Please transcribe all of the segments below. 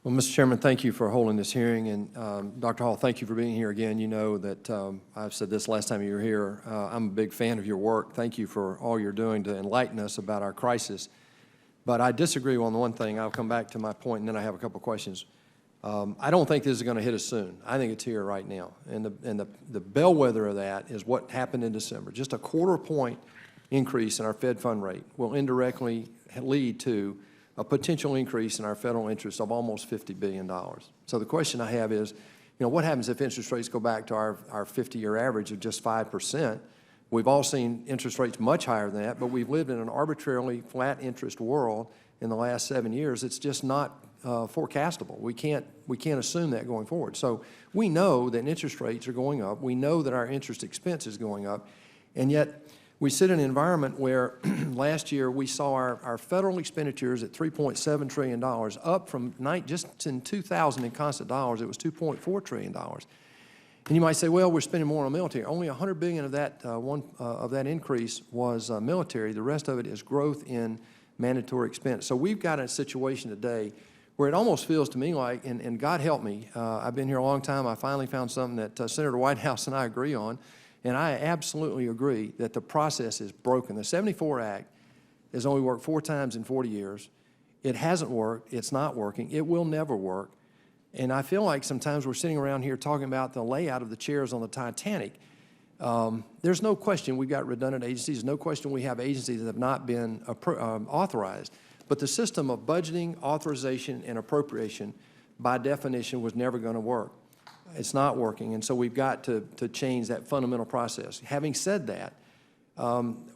Well, Mr. Chairman, thank you for holding this hearing, and Dr. Hall, thank you for being here again. You know that I've said this last time you were here. I'm a big fan of your work. Thank you for all you're doing to enlighten us about our crisis. But I disagree on the one thing. I'll come back to my point, and then I have a couple questions. I don't think this is going to hit us soon. I think it's here right now. And the bellwether of that is what happened in December. Just a quarter point increase in our Fed fund rate will indirectly lead to a potential increase in our federal interest of almost $50 billion. So the question I have is, what happens if interest rates go back to our 50-year average of just 5%? We've all seen interest rates much higher than that, but we've lived in an arbitrarily flat interest world in the last 7 years. It's just not forecastable. We can't assume that going forward. So we know that interest rates are going up. We know that our interest expense is going up, and yet we sit in an environment where last year we saw our federal expenditures at $3.7 trillion, up from just in 2000 in constant dollars, it was $2.4 trillion. And you might say, well, we're spending more on military. Only $100 billion of that increase was military. The rest of it is growth in mandatory expense. So we've got a situation today where it almost feels to me like, and God help me, I've been here a long time, I finally found something that Senator Whitehouse and I agree on, and I absolutely agree that the process is broken. The 74 Act has only worked 4 times in 40 years. It hasn't worked. It's not working. It will never work. And I feel like sometimes we're sitting around here talking about the layout of the chairs on the Titanic. There's no question we've got redundant agencies. No question we have agencies that have not been authorized. But the system of budgeting, authorization, and appropriation, by definition, was never going to work. It's not working, and so we've got to change that fundamental process. Having said that,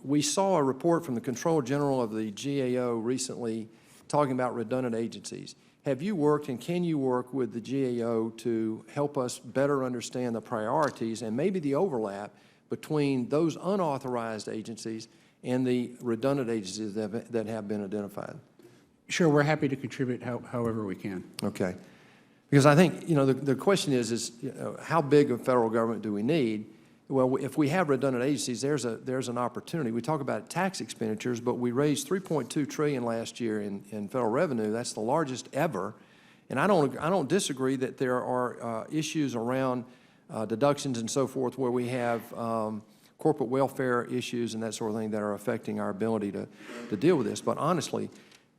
we saw a report from the Controller General of the GAO recently talking about redundant agencies. Have you worked and can you work with the GAO to help us better understand the priorities and maybe the overlap between those unauthorized agencies and the redundant agencies that have been identified? Sure, we're happy to contribute however we can. Okay. Because I think, the question is how big a federal government do we need? Well, if we have redundant agencies, there's an opportunity. We talk about tax expenditures, but we raised $3.2 trillion last year in federal revenue. That's the largest ever. And I don't disagree that there are issues around deductions and so forth where we have corporate welfare issues and that sort of thing that are affecting our ability to deal with this. But honestly,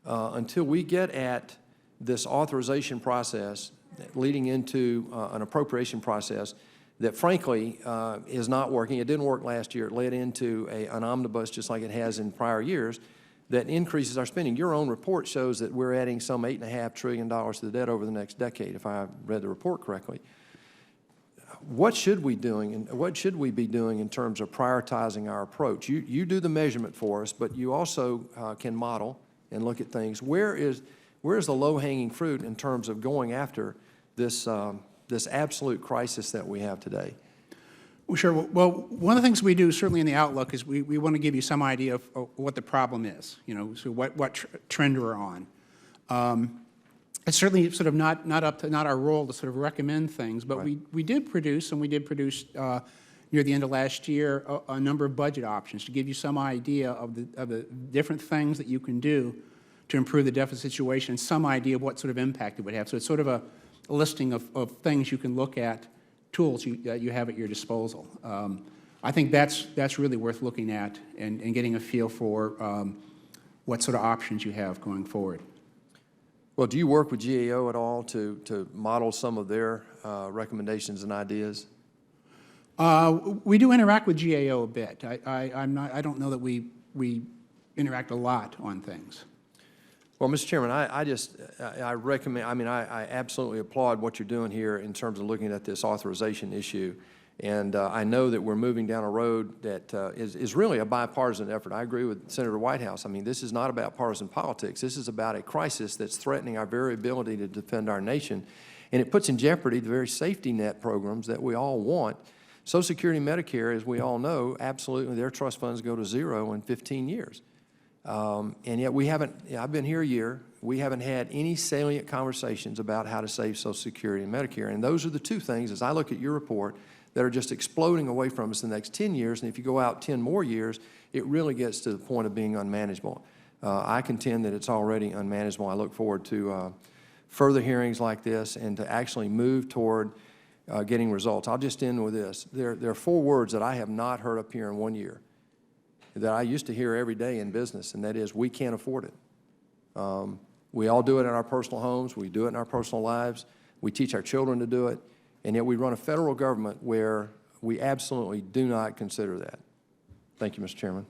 until we get at this authorization process leading into an appropriation process that frankly is not working. It didn't work last year. It led into an omnibus just like it has in prior years that increases our spending. Your own report shows that we're adding some $8.5 trillion to the debt over the next decade, if I read the report correctly. What should we be doing in terms of prioritizing our approach? You do the measurement for us, but you also can model and look at things. Where's the low-hanging fruit in terms of going after this absolute crisis that we have today? Well, sure. Well, one of the things we do, certainly in the Outlook, is we want to give you some idea of what the problem is, so what trend we're on. It's certainly sort of not our role to sort of recommend things, but right. we did produce near the end of last year a number of budget options to give you some idea of the different things that you can do to improve the deficit situation, some idea of what sort of impact it would have. So it's sort of a listing of things you can look at, tools that you have at your disposal. I think that's really worth looking at and getting a feel for what sort of options you have going forward. Well, do you work with GAO at all to model some of their recommendations and ideas? We do interact with GAO a bit. I don't know that we interact a lot on things. Well, Mr. Chairman, I recommend, I absolutely applaud what you're doing here in terms of looking at this authorization issue. And I know that we're moving down a road that is really a bipartisan effort. I agree with Senator Whitehouse. This is not about partisan politics. This is about a crisis that's threatening our very ability to defend our nation. And it puts in jeopardy the very safety net programs that we all want. Social Security and Medicare, as we all know, absolutely their trust funds go to zero in 15 years. And yet we haven't, I've been here a year, we haven't had any salient conversations about how to save Social Security and Medicare. And those are the two things, as I look at your report, that are just exploding away from us in the next 10 years. And if you go out 10 more years, it really gets to the point of being unmanageable. I contend that it's already unmanageable. I look forward to further hearings like this and to actually move toward getting results. I'll just end with this. There are 4 words that I have not heard up here in 1 year that I used to hear every day in business, and that is, we can't afford it. We all do it in our personal homes. We do it in our personal lives. We teach our children to do it, and yet we run a federal government where we absolutely do not consider that. Thank you, Mr. Chairman.